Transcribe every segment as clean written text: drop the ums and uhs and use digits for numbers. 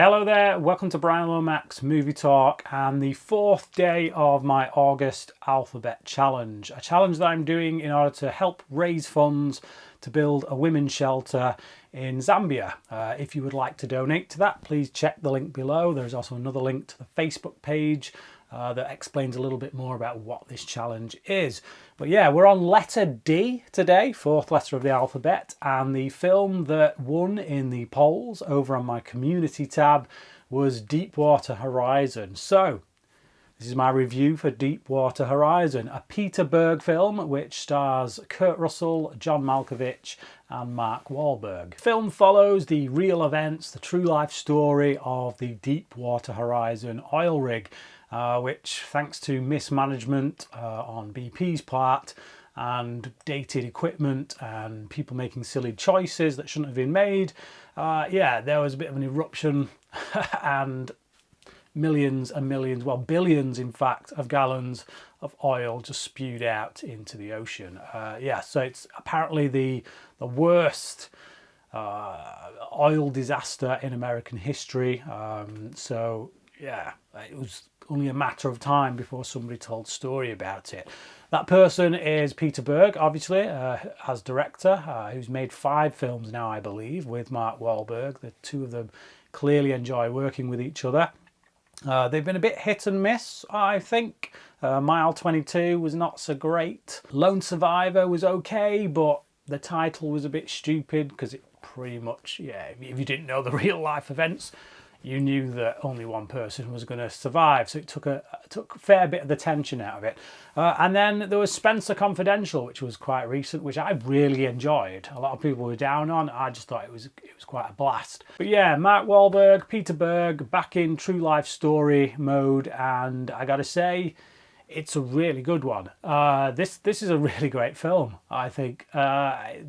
Hello there, welcome to Bryan Lomax Movie Talk and the fourth day of my August Alphabet Challenge. A challenge that I'm doing in order to help raise funds to build a women's shelter in Zambia. If you would like to donate to that, please check the link below. There's also another link to the Facebook page that explains a little bit more about what this challenge is. But yeah, we're on letter D today, fourth letter of the alphabet, and the film that won in the polls over on my community tab was Deepwater Horizon. So this is my review for Deepwater Horizon, a Peter Berg film which stars Kurt Russell, John Malkovich and Mark Wahlberg. The film follows the real events, the true life story of the Deepwater Horizon oil rig, which, thanks to mismanagement on BP's part and dated equipment and people making silly choices that shouldn't have been made, there was a bit of an eruption and millions and millions, well, billions in fact, of gallons of oil just spewed out into the ocean. So it's apparently the worst oil disaster in American history. It was only a matter of time before somebody told a story about it. That person is Peter Berg, obviously, as director, who's made 5 films now, I believe, with Mark Wahlberg. The two of them clearly enjoy working with each other. They've been a bit hit and miss, I think. Mile 22 was not so great. Lone Survivor was okay, but the title was a bit stupid because it pretty much, if you didn't know the real life events, you knew that only one person was going to survive. So it took a fair bit of the tension out of it. And then there was Spencer Confidential, which was quite recent, which I really enjoyed. A lot of people were down on. I just thought it was quite a blast. But yeah, Mark Wahlberg, Peter Berg, back in true life story mode, and I gotta say, it's a really good one. This is a really great film, I think. I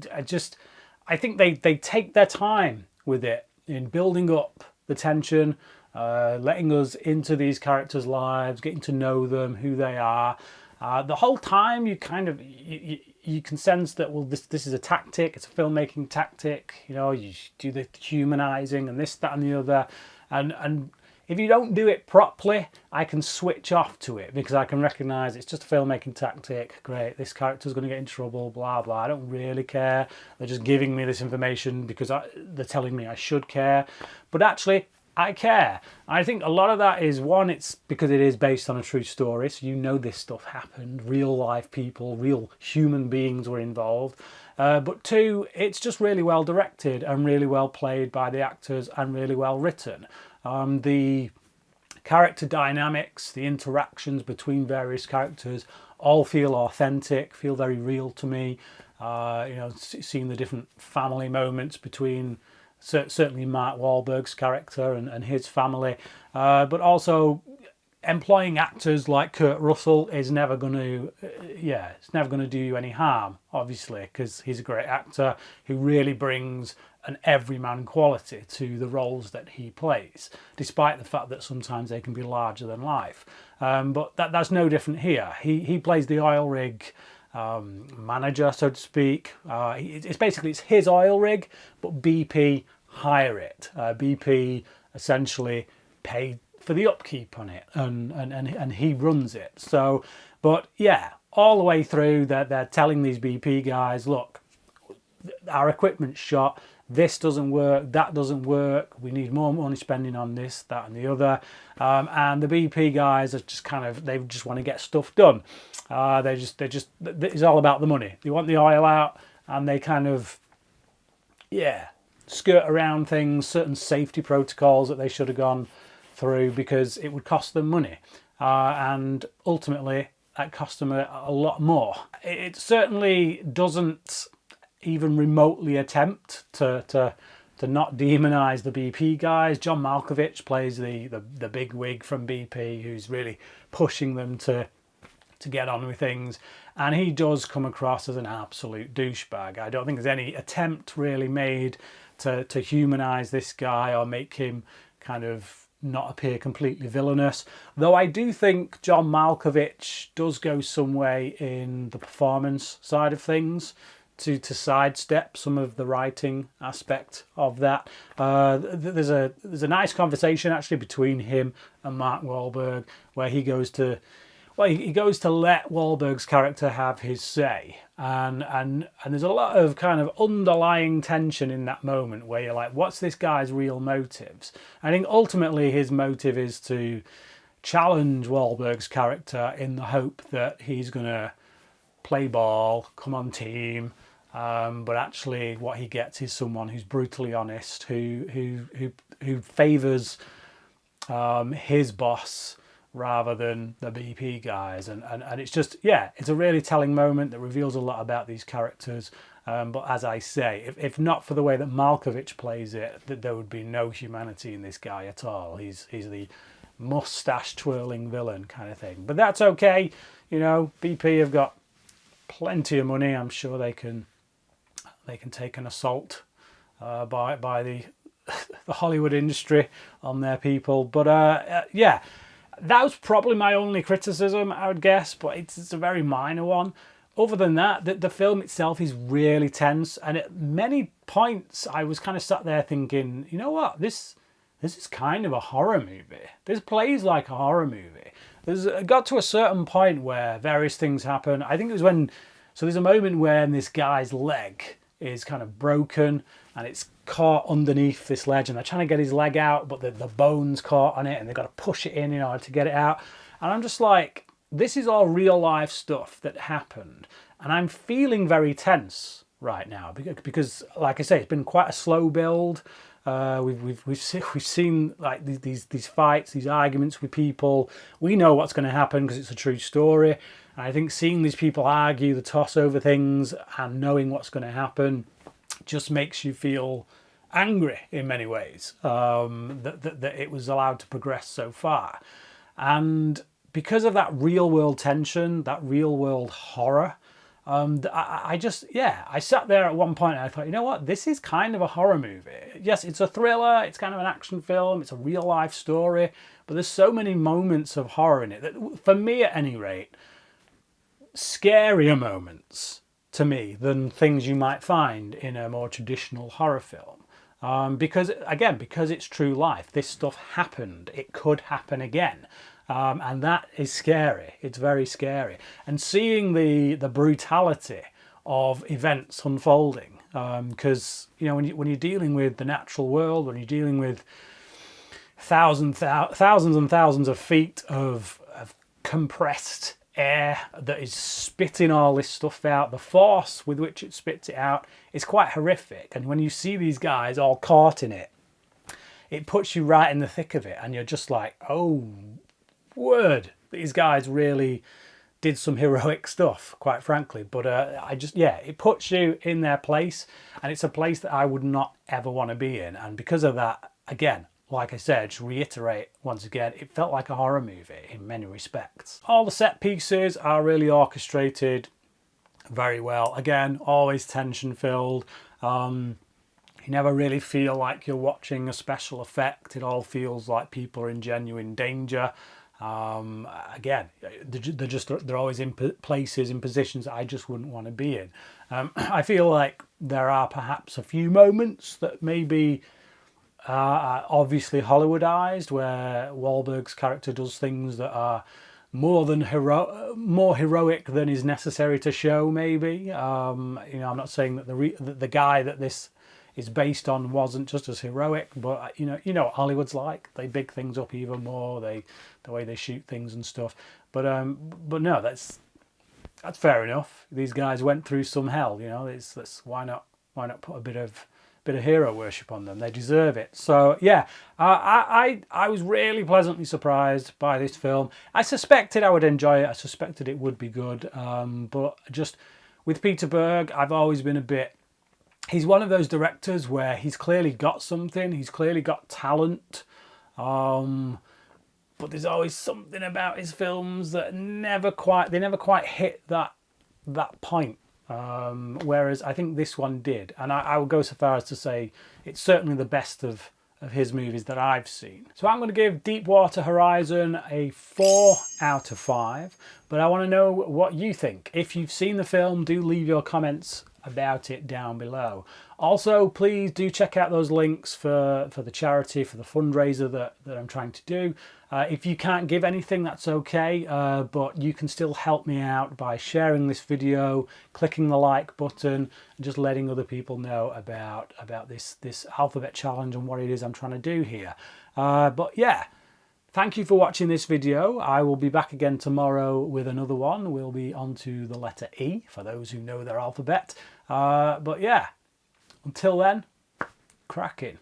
think they take their time with it in building up the tension, letting us into these characters' lives, getting to know them, who they are. The whole time you kind of you can sense that, well, this is a tactic, it's a filmmaking tactic, you do the humanizing and this, that and the other, and if you don't do it properly, I can switch off to it because I can recognize it's just a filmmaking tactic. Great, this character's going to get in trouble, blah blah. I don't really care. They're just giving me this information because they're telling me I should care, but actually I care. I think a lot of that is, one, it's because it is based on a true story, so this stuff happened, real life people, real human beings were involved. But 2, it's just really well directed and really well played by the actors and really well written. The character dynamics, the interactions between various characters all feel authentic, feel very real to me. Seeing the different family moments between certainly Mark Wahlberg's character and his family, but also employing actors like Kurt Russell is never going to do you any harm, obviously, because he's a great actor who really brings an everyman quality to the roles that he plays, despite the fact that sometimes they can be larger than life. But that's no different here. He plays the oil rig manager, so to speak. It's his oil rig, but BP hire it. BP essentially pay for the upkeep on it, and he runs it. So, but yeah, all the way through, they're telling these BP guys, look, our equipment's shot, this doesn't work, that doesn't work, we need more money spending on this, that and the other. And the BP guys are just they just want to get stuff done. It's all about the money. They want the oil out, and they skirt around things, certain safety protocols that they should have gone through because it would cost them money. And ultimately, that cost them a lot more. It certainly doesn't even remotely attempt to not demonize the BP guys. John Malkovich plays the big wig from BP who's really pushing them to get on with things, and he does come across as an absolute douchebag. I don't think there's any attempt really made to humanize this guy or make him not appear completely villainous, though I do think John Malkovich does go some way in the performance side of things to sidestep some of the writing aspect of that. There's a nice conversation actually between him and Mark Wahlberg where he goes to let Wahlberg's character have his say, and there's a lot of kind of underlying tension in that moment where you're like, what's this guy's real motives? I think ultimately his motive is to challenge Wahlberg's character in the hope that he's going to play ball, come on team, but actually what he gets is someone who's brutally honest, who favours his boss rather than the BP guys, and it's just, yeah, it's a really telling moment that reveals a lot about these characters. But as I say, if not for the way that Malkovich plays it, that there would be no humanity in this guy at all. He's the mustache twirling villain kind of thing. But that's okay, you know. BP have got plenty of money. I'm sure they can take an assault by the the Hollywood industry on their people. But yeah. That was probably my only criticism, I would guess, but it's a very minor one. Other than that, the film itself is really tense, and at many points I was kind of sat there thinking, you know what, this is kind of a horror movie. This plays like a horror movie. It got to a certain point where various things happen. I think it was there's a moment when this guy's leg is kind of broken and it's caught underneath this ledge, and they're trying to get his leg out, but the bone's caught on it and they've got to push it in order to get it out. And I'm just like, this is all real life stuff that happened, and I'm feeling very tense right now because like I say, it's been quite a slow build. We've seen like these fights, these arguments with people. We know what's going to happen because it's a true story. And I think seeing these people argue, the toss over things, and knowing what's going to happen just makes you feel angry in many ways that it was allowed to progress so far. And because of that real world tension, that real world horror, I sat there at one point and I thought, you know what, this is kind of a horror movie. Yes, it's a thriller, it's kind of an action film, it's a real life story, but there's so many moments of horror in it that, for me at any rate, scarier moments to me than things you might find in a more traditional horror film. Because it's true life. This stuff happened. It could happen again. And that is scary. It's very scary. And seeing the brutality of events unfolding, because when you're dealing with the natural world, when you're dealing with thousands and thousands of feet of compressed air that is spitting all this stuff out, the force with which it spits it out is quite horrific. And when you see these guys all caught in it, it puts you right in the thick of it, and you're just like, oh, word, these guys really did some heroic stuff, quite frankly. But it puts you in their place, and it's a place that I would not ever want to be in. And because of that, again, like I said, to reiterate once again, it felt like a horror movie in many respects. All the set pieces are really orchestrated very well. Again, always tension filled. You never really feel like you're watching a special effect. It all feels like people are in genuine danger. Again, they're always in places, in positions that I just wouldn't want to be in. I feel like there are perhaps a few moments that maybe obviously Hollywoodized, where Wahlberg's character does things that are more heroic than is necessary to show. Maybe I'm not saying that the guy that this is based on wasn't just as heroic, but you know what Hollywood's like. They big things up even more. The way they shoot things and stuff. But no, that's fair enough. These guys went through some hell. Why not put a bit of hero worship on them? They deserve it. So yeah, I was really pleasantly surprised by this film. I suspected I would enjoy it. I suspected it would be good. But just with Peter Berg, I've always been he's one of those directors where he's clearly got something. He's clearly got talent. But there's always something about his films that never quite hit that point. Whereas I think this one did, and I would go so far as to say it's certainly the best of his movies that I've seen. So I'm going to give Deepwater Horizon a 4 out of 5, but I want to know what you think. If you've seen the film, do leave your comments about it down below. Also, please do check out those links for the charity, for the fundraiser that I'm trying to do. If you can't give anything, that's okay, but you can still help me out by sharing this video, clicking the like button, and just letting other people know about this alphabet challenge and what it is I'm trying to do here. But yeah, thank you for watching this video. I will be back again tomorrow with another one. We'll be on to the letter E, for those who know their alphabet. But yeah, until then, cracking.